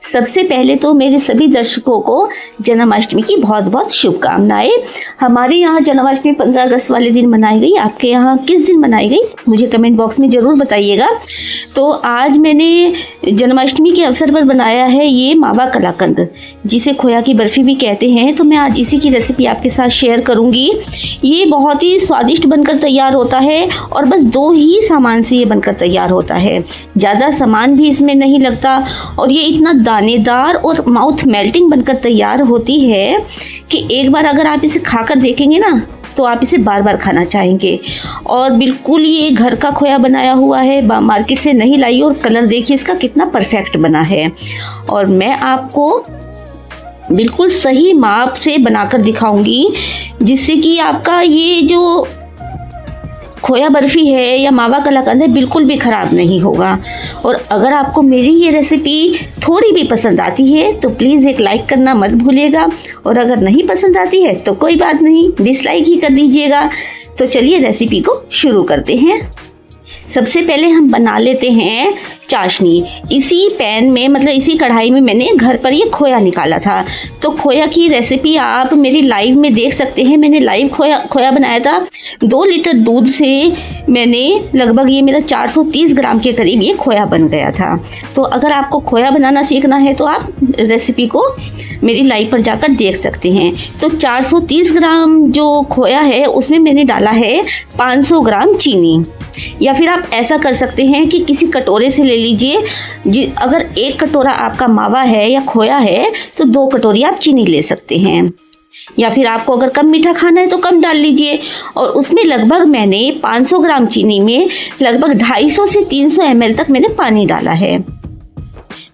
सबसे पहले तो मेरे सभी दर्शकों को जन्माष्टमी की बहुत बहुत शुभकामनाएं। हमारे यहाँ जन्माष्टमी 15 अगस्त वाले दिन मनाई गई। आपके यहाँ किस दिन मनाई गई मुझे कमेंट बॉक्स में ज़रूर बताइएगा। तो आज मैंने जन्माष्टमी के अवसर पर बनाया है ये मावा कलाकंद, जिसे खोया की बर्फ़ी भी कहते हैं। तो मैं आज इसी की रेसिपी आपके साथ शेयर करूँगी। ये बहुत ही स्वादिष्ट बनकर तैयार होता है और बस 2 ही सामान से ये बनकर तैयार होता है। ज़्यादा सामान भी इसमें नहीं लगता और ये इतना दानेदार और माउथ मेल्टिंग बनकर तैयार होती है कि एक बार अगर आप इसे खाकर देखेंगे ना तो आप इसे बार बार खाना चाहेंगे। और बिल्कुल ये घर का खोया बनाया हुआ है, मार्केट से नहीं लाई। और कलर देखिए इसका कितना परफेक्ट बना है। और मैं आपको बिल्कुल सही माप से बनाकर दिखाऊंगी, जिससे कि आपका ये जो खोया बर्फ़ी है या मावा कलाकंद है बिल्कुल भी ख़राब नहीं होगा। और अगर आपको मेरी ये रेसिपी थोड़ी भी पसंद आती है तो प्लीज़ एक लाइक करना मत भूलिएगा। और अगर नहीं पसंद आती है तो कोई बात नहीं, डिसलाइक ही कर दीजिएगा। तो चलिए रेसिपी को शुरू करते हैं। सबसे पहले हम बना लेते हैं चाशनी। इसी पैन में मतलब इसी कढ़ाई में मैंने घर पर ये खोया निकाला था। तो खोया की रेसिपी आप मेरी लाइव में देख सकते हैं। मैंने लाइव खोया बनाया था। 2 लीटर दूध से मैंने लगभग ये मेरा 430 ग्राम के करीब ये खोया बन गया था। तो अगर आपको खोया बनाना सीखना है तो आप रेसिपी को मेरी लाइव पर जाकर देख सकते हैं। तो 430 ग्राम जो खोया है उसमें मैंने डाला है 500 ग्राम चीनी। या फिर आप ऐसा कर सकते हैं कि किसी कटोरे से ले लीजिए। अगर 1 कटोरा आपका मावा है या खोया है तो 2 कटोरी आप चीनी ले सकते हैं। या फिर आपको अगर कम मीठा खाना है तो कम डाल लीजिए। और उसमें लगभग मैंने 500 ग्राम चीनी में लगभग 250 से 300 ml तक मैंने पानी डाला है।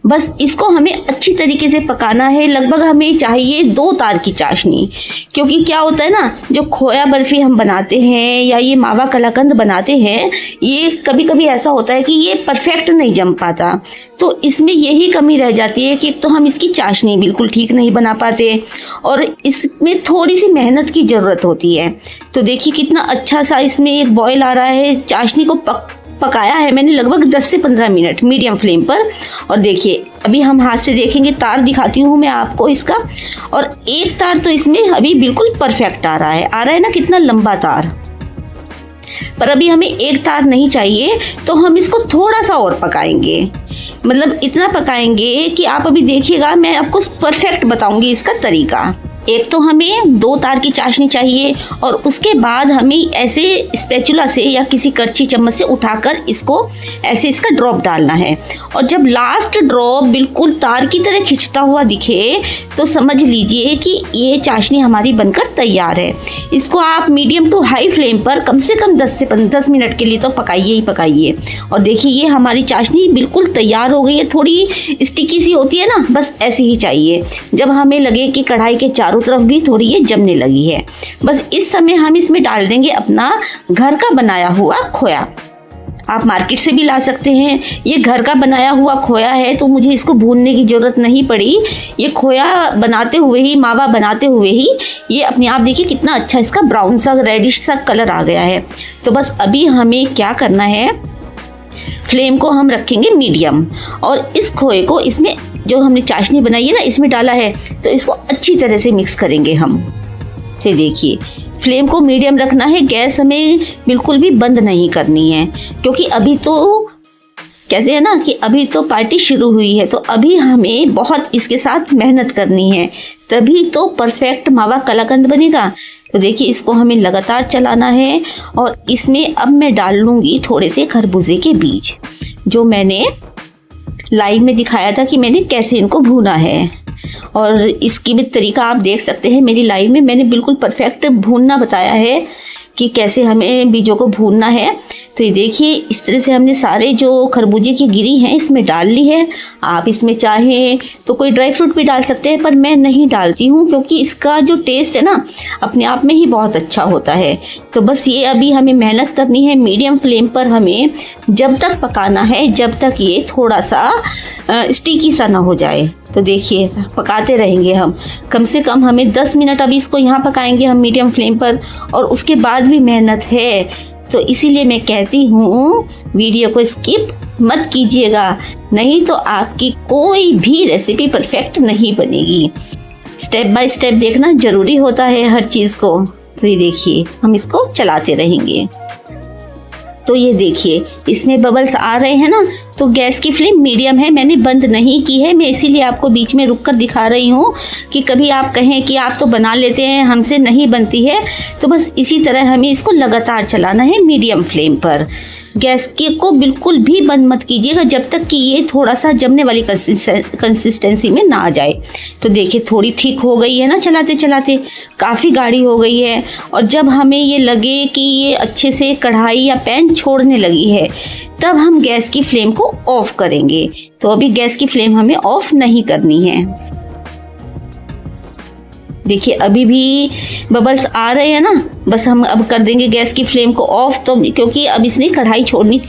बस इसको हमें अच्छी तरीके से पकाना है। लगभग हमें चाहिए 2 तार की चाशनी, क्योंकि क्या होता है ना, जो खोया बर्फ़ी हम बनाते हैं या ये मावा कलाकंद बनाते हैं, ये कभी कभी ऐसा होता है कि ये परफेक्ट नहीं जम पाता। तो इसमें यही कमी रह जाती है कि तो हम इसकी चाशनी बिल्कुल ठीक नहीं बना पाते और इसमें थोड़ी सी मेहनत की ज़रूरत होती है। तो देखिए कितना अच्छा सा इसमें एक बॉयल आ रहा है। चाशनी को पकाया है मैंने लगभग 10 से 15 मिनट मीडियम फ्लेम पर। और देखिए अभी हम हाथ से देखेंगे, तार दिखाती हूँ मैं आपको इसका। और एक तार तो इसमें अभी बिल्कुल परफेक्ट आ रहा है ना, कितना लंबा तार। पर अभी हमें एक तार नहीं चाहिए, तो हम इसको थोड़ा सा और पकाएंगे। मतलब इतना पकाएंगे कि आप अभी देखिएगा, मैं आपको परफेक्ट बताऊंगी इसका तरीका। एक तो हमें 2 तार की चाशनी चाहिए और उसके बाद हमें ऐसे स्पैचुला से या किसी करछी चम्मच से उठाकर इसको ऐसे इसका ड्रॉप डालना है। और जब लास्ट ड्रॉप बिल्कुल तार की तरह खिंचता हुआ दिखे तो समझ लीजिए कि ये चाशनी हमारी बनकर तैयार है। इसको आप मीडियम टू हाई फ्लेम पर कम से कम 10 से 10 मिनट के लिए तो पकाइए ही पकाइए। और देखिए ये हमारी चाशनी बिल्कुल तैयार हो गई है। थोड़ी स्टिकी सी होती है ना, बस ऐसी ही चाहिए। जब हमें लगे कि कढ़ाई के चारों तरफ भी थोड़ी ये जमने लगी है, बस इस समय हम इसमें डाल देंगे अपना घर का बनाया हुआ खोया। आप मार्केट से भी ला सकते हैं। ये घर का बनाया हुआ खोया है तो मुझे इसको भूनने की ज़रूरत नहीं पड़ी। ये खोया बनाते हुए ही, मावा बनाते हुए ही ये अपने आप देखिए कितना अच्छा इसका ब्राउन सा रेडिश सा कलर आ गया है। तो बस अभी हमें क्या करना है, फ्लेम को हम रखेंगे मीडियम और इस खोए को इसमें जो हमने चाशनी बनाई है ना इसमें डाला है, तो इसको अच्छी तरह से मिक्स करेंगे हम। तो देखिए फ्लेम को मीडियम रखना है, गैस हमें बिल्कुल भी बंद नहीं करनी है, क्योंकि अभी तो कहते हैं ना कि अभी तो पार्टी शुरू हुई है। तो अभी हमें बहुत इसके साथ मेहनत करनी है, तभी तो परफेक्ट मावा कलाकंद बनेगा। तो देखिए इसको हमें लगातार चलाना है। और इसमें अब मैं डाल लूँगी थोड़े से खरबूजे के बीज, जो मैंने लाइव में दिखाया था कि मैंने कैसे इनको भूना है। और इसकी भी तरीका आप देख सकते हैं मेरी लाइव में, मैंने बिल्कुल परफेक्ट भूनना बताया है कि कैसे हमें बीजों को भूनना है। तो ये देखिए इस तरह से हमने सारे जो खरबूजे की गिरी हैं इसमें डाल ली है। आप इसमें चाहें तो कोई ड्राई फ्रूट भी डाल सकते हैं, पर मैं नहीं डालती हूँ क्योंकि इसका जो टेस्ट है ना अपने आप में ही बहुत अच्छा होता है। तो बस ये अभी हमें मेहनत करनी है। मीडियम फ्लेम पर हमें जब तक पकाना है जब तक ये थोड़ा सा स्टिकी सा ना हो जाए। तो देखिए पकाते रहेंगे हम, कम से कम हमें 10 मिनट अभी इसको यहाँ पकाएंगे हम मीडियम फ्लेम पर। और उसके बाद भी मेहनत है, तो इसीलिए मैं कहती हूँ वीडियो को स्किप मत कीजिएगा, नहीं तो आपकी कोई भी रेसिपी परफेक्ट नहीं बनेगी। स्टेप बाय स्टेप देखना जरूरी होता है हर चीज़ को। तो ये देखिए हम इसको चलाते रहेंगे। तो ये देखिए इसमें बबल्स आ रहे हैं ना, तो गैस की फ्लेम मीडियम है, मैंने बंद नहीं की है। मैं इसीलिए आपको बीच में रुक कर दिखा रही हूँ कि कभी आप कहें कि आप तो बना लेते हैं, हमसे नहीं बनती है। तो बस इसी तरह हमें इसको लगातार चलाना है मीडियम फ्लेम पर। गैस के को बिल्कुल भी बंद मत कीजिएगा जब तक कि ये थोड़ा सा जमने वाली कंसिस्टेंसी में ना आ जाए। तो देखिए थोड़ी थिक हो गई है ना, चलाते चलाते काफ़ी गाढ़ी हो गई है। और जब हमें ये लगे कि ये अच्छे से कढ़ाई या पैन छोड़ने लगी है, तब हम गैस की फ्लेम को ऑफ करेंगे। तो अभी गैस की फ्लेम हमें ऑफ नहीं करनी है। देखिए अभी भी बबल्स आ रहे हैं ना, बस हम अब कर देंगे गैस की फ्लेम को ऑफ। तो क्योंकि अब इसने कढ़ाई छोड़नी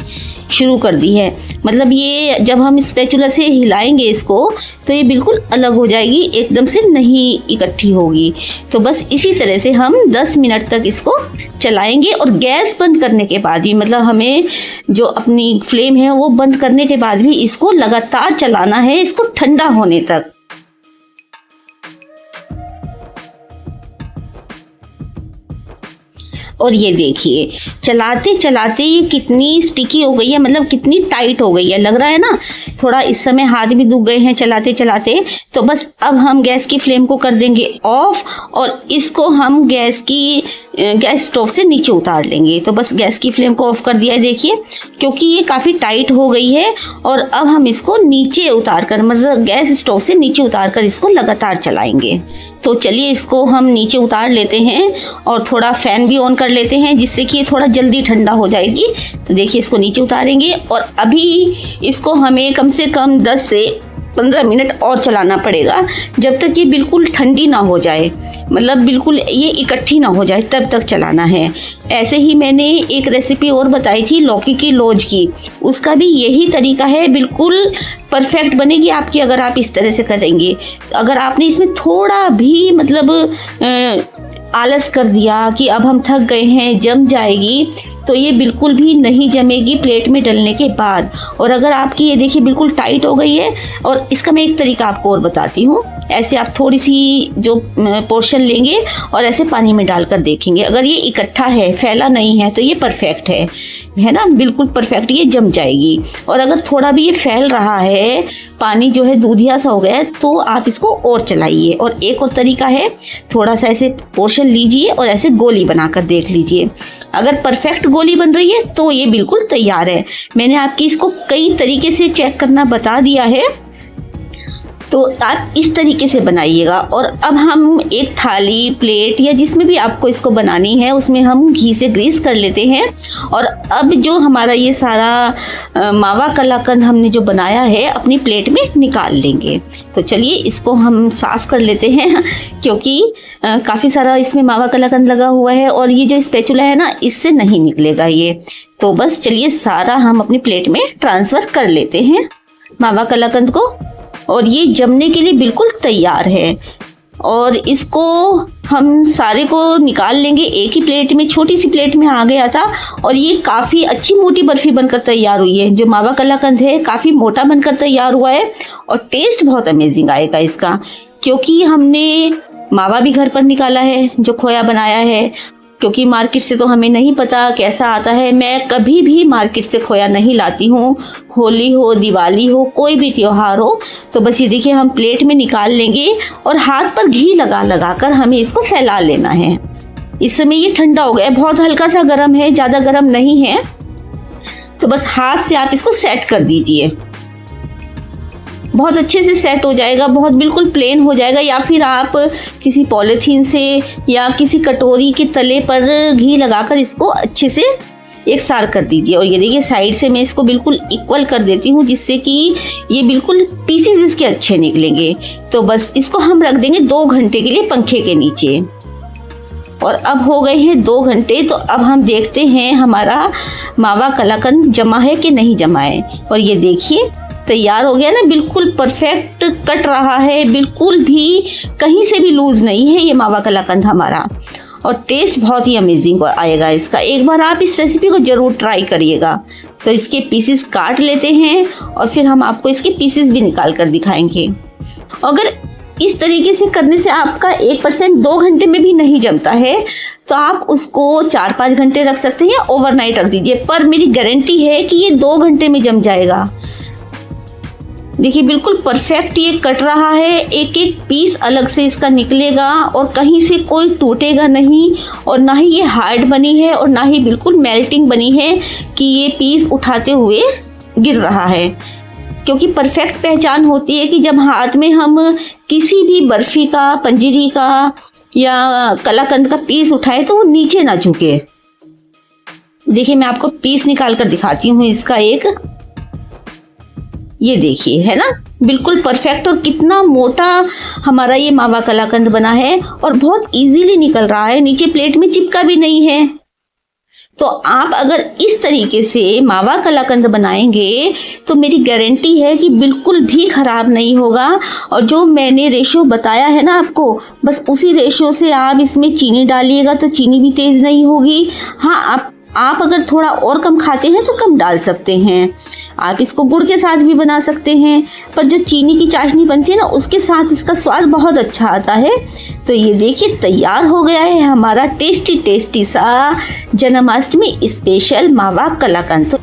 शुरू कर दी है, मतलब ये जब हम स्पैचुला से हिलाएंगे इसको तो ये बिल्कुल अलग हो जाएगी, एकदम से नहीं इकट्ठी होगी। तो बस इसी तरह से हम 10 मिनट तक इसको चलाएंगे। और गैस बंद करने के बाद भी, मतलब हमें जो अपनी फ्लेम है वो बंद करने के बाद भी इसको लगातार चलाना है, इसको ठंडा होने तक। और ये देखिए चलाते चलाते ये कितनी स्टिकी हो गई है, मतलब कितनी टाइट हो गई है, लग रहा है ना। थोड़ा इस समय हाथ भी दुख गए हैं चलाते चलाते। तो बस अब हम गैस की फ्लेम को कर देंगे ऑफ और इसको हम गैस स्टोव से नीचे उतार लेंगे। तो बस गैस की फ्लेम को ऑफ कर दिया है देखिए, क्योंकि ये काफ़ी टाइट हो गई है। और अब हम इसको नीचे उतार कर, मतलब गैस स्टोव से नीचे उतार कर इसको लगातार चलाएंगे। तो चलिए इसको हम नीचे उतार लेते हैं और थोड़ा फ़ैन भी ऑन कर लेते हैं, जिससे कि ये थोड़ा जल्दी ठंडा हो जाएगी। तो देखिए इसको नीचे उतारेंगे और अभी इसको हमें कम से कम 10 से 15 मिनट और चलाना पड़ेगा, जब तक ये बिल्कुल ठंडी ना हो जाए, मतलब बिल्कुल ये इकट्ठी ना हो जाए, तब तक चलाना है। ऐसे ही मैंने एक रेसिपी और बताई थी लौकी की लौज की, उसका भी यही तरीका है, बिल्कुल परफेक्ट बनेगी आपकी अगर आप इस तरह से करेंगे। अगर आपने इसमें थोड़ा भी मतलब आलस कर दिया कि अब हम थक गए हैं, जम जाएगी, तो ये बिल्कुल भी नहीं जमेगी प्लेट में डलने के बाद। और अगर आपकी ये देखिए बिल्कुल टाइट हो गई है, और इसका मैं एक तरीका आपको और बताती हूँ। ऐसे आप थोड़ी सी जो पोर्शन लेंगे और ऐसे पानी में डालकर देखेंगे, अगर ये इकट्ठा है, फैला नहीं है, तो ये परफेक्ट है ना, बिल्कुल परफेक्ट ये जम जाएगी। और अगर थोड़ा भी ये फैल रहा है, पानी जो है दूधिया सा हो गया है, तो आप इसको और चलाइए। और एक और तरीका है, थोड़ा सा ऐसे पोर्शन लीजिए और ऐसे गोली बनाकर देख लीजिए। अगर परफेक्ट गोली बन रही है तो ये बिल्कुल तैयार है। मैंने आपकी इसको कई तरीके से चेक करना बता दिया है, तो आप इस तरीके से बनाइएगा। और अब हम एक थाली, प्लेट या जिसमें भी आपको इसको बनानी है, उसमें हम घी से ग्रीस कर लेते हैं। और अब जो हमारा ये सारा मावा कलाकंद हमने जो बनाया है, अपनी प्लेट में निकाल लेंगे। तो चलिए इसको हम साफ़ कर लेते हैं, क्योंकि काफ़ी सारा इसमें मावा कलाकंद लगा हुआ है और ये जो स्पैचुला है ना, इससे नहीं निकलेगा ये। तो बस चलिए सारा हम अपनी प्लेट में ट्रांसफ़र कर लेते हैं मावा कलाकंद को। और ये जमने के लिए बिल्कुल तैयार है। और इसको हम सारे को निकाल लेंगे एक ही प्लेट में, छोटी सी प्लेट में आ गया था। और ये काफ़ी अच्छी मोटी बर्फ़ी बनकर तैयार हुई है। जो मावा कलाकंद है काफ़ी मोटा बनकर तैयार हुआ है और टेस्ट बहुत अमेजिंग आएगा इसका, क्योंकि हमने मावा भी घर पर निकाला है, जो खोया बनाया है, क्योंकि मार्केट से तो हमें नहीं पता कैसा आता है। मैं कभी भी मार्केट से खोया नहीं लाती हूँ, होली हो, दिवाली हो, कोई भी त्यौहार हो। तो बस ये देखिए हम प्लेट में निकाल लेंगे और हाथ पर घी लगा लगा कर हमें इसको फैला लेना है। इस समय ये ठंडा हो गया है, बहुत हल्का सा गर्म है, ज़्यादा गर्म नहीं है। तो बस हाथ से आप इसको सेट कर दीजिए, बहुत अच्छे से सेट हो जाएगा, बहुत बिल्कुल प्लेन हो जाएगा। या फिर आप किसी पॉलीथीन से या किसी कटोरी के तले पर घी लगाकर इसको अच्छे से एक सार कर दीजिए। और ये देखिए साइड से मैं इसको बिल्कुल इक्वल कर देती हूँ, जिससे कि ये बिल्कुल पीसेस इसके अच्छे निकलेंगे। तो बस इसको हम रख देंगे 2 घंटे के लिए पंखे के नीचे। और अब हो गए हैं 2 घंटे। तो अब हम देखते हैं हमारा मावा कलाकंद जमा है कि नहीं जमा है। और ये देखिए तैयार हो गया ना, बिल्कुल परफेक्ट कट रहा है, बिल्कुल भी कहीं से भी लूज़ नहीं है ये मावा कलाकंद हमारा। और टेस्ट बहुत ही अमेजिंग आएगा इसका। एक बार आप इस रेसिपी को ज़रूर ट्राई करिएगा। तो इसके पीसेस काट लेते हैं और फिर हम आपको इसके पीसेस भी निकाल कर दिखाएंगे। अगर इस तरीके से करने से आपका 1% 2 घंटे में भी नहीं जमता है तो आप उसको 4-5 घंटे रख सकते हैं या ओवरनाइट रख दीजिए, पर मेरी गारंटी है कि ये 2 घंटे में जम जाएगा। देखिए बिल्कुल परफेक्ट ये कट रहा है, एक एक पीस अलग से इसका निकलेगा और कहीं से कोई टूटेगा नहीं, और ना ही ये हार्ड बनी है और ना ही बिल्कुल मेल्टिंग बनी है कि ये पीस उठाते हुए गिर रहा है। क्योंकि परफेक्ट पहचान होती है कि जब हाथ में हम किसी भी बर्फी का, पंजीरी का या कलाकंद का पीस उठाए तो वो नीचे ना झुके। देखिए मैं आपको पीस निकाल कर दिखाती हूँ इसका एक, ये देखिए है ना बिल्कुल परफेक्ट, और कितना मोटा हमारा ये मावा कलाकंद बना है और बहुत इजीली निकल रहा है, नीचे प्लेट में चिपका भी नहीं है। तो आप अगर इस तरीके से मावा कलाकंद बनाएंगे तो मेरी गारंटी है कि बिल्कुल भी खराब नहीं होगा। और जो मैंने रेशियो बताया है ना आपको, बस उसी रेशियो से आप इसमें चीनी डालिएगा तो चीनी भी तेज नहीं होगी। हाँ, आप अगर थोड़ा और कम खाते हैं तो कम डाल सकते हैं। आप इसको गुड़ के साथ भी बना सकते हैं, पर जो चीनी की चाशनी बनती है ना उसके साथ इसका स्वाद बहुत अच्छा आता है। तो ये देखिए तैयार हो गया है हमारा टेस्टी टेस्टी सा जन्माष्टमी स्पेशल मावा कलाकंद।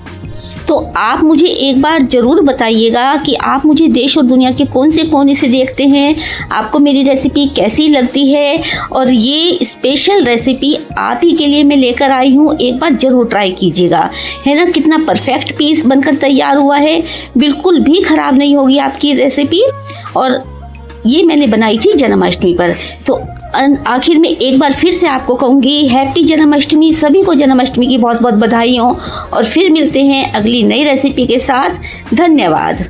तो आप मुझे एक बार ज़रूर बताइएगा कि आप मुझे देश और दुनिया के कौन से कोने से देखते हैं, आपको मेरी रेसिपी कैसी लगती है। और ये स्पेशल रेसिपी आप ही के लिए मैं लेकर आई हूँ, एक बार ज़रूर ट्राई कीजिएगा। है ना कितना परफेक्ट पीस बनकर तैयार हुआ है, बिल्कुल भी ख़राब नहीं होगी आपकी रेसिपी। और ये मैंने बनाई थी जन्माष्टमी पर। तो आखिर में एक बार फिर से आपको कहूँगी हैप्पी जन्माष्टमी, सभी को जन्माष्टमी की बहुत बहुत बधाई हो। और फिर मिलते हैं अगली नई रेसिपी के साथ। धन्यवाद।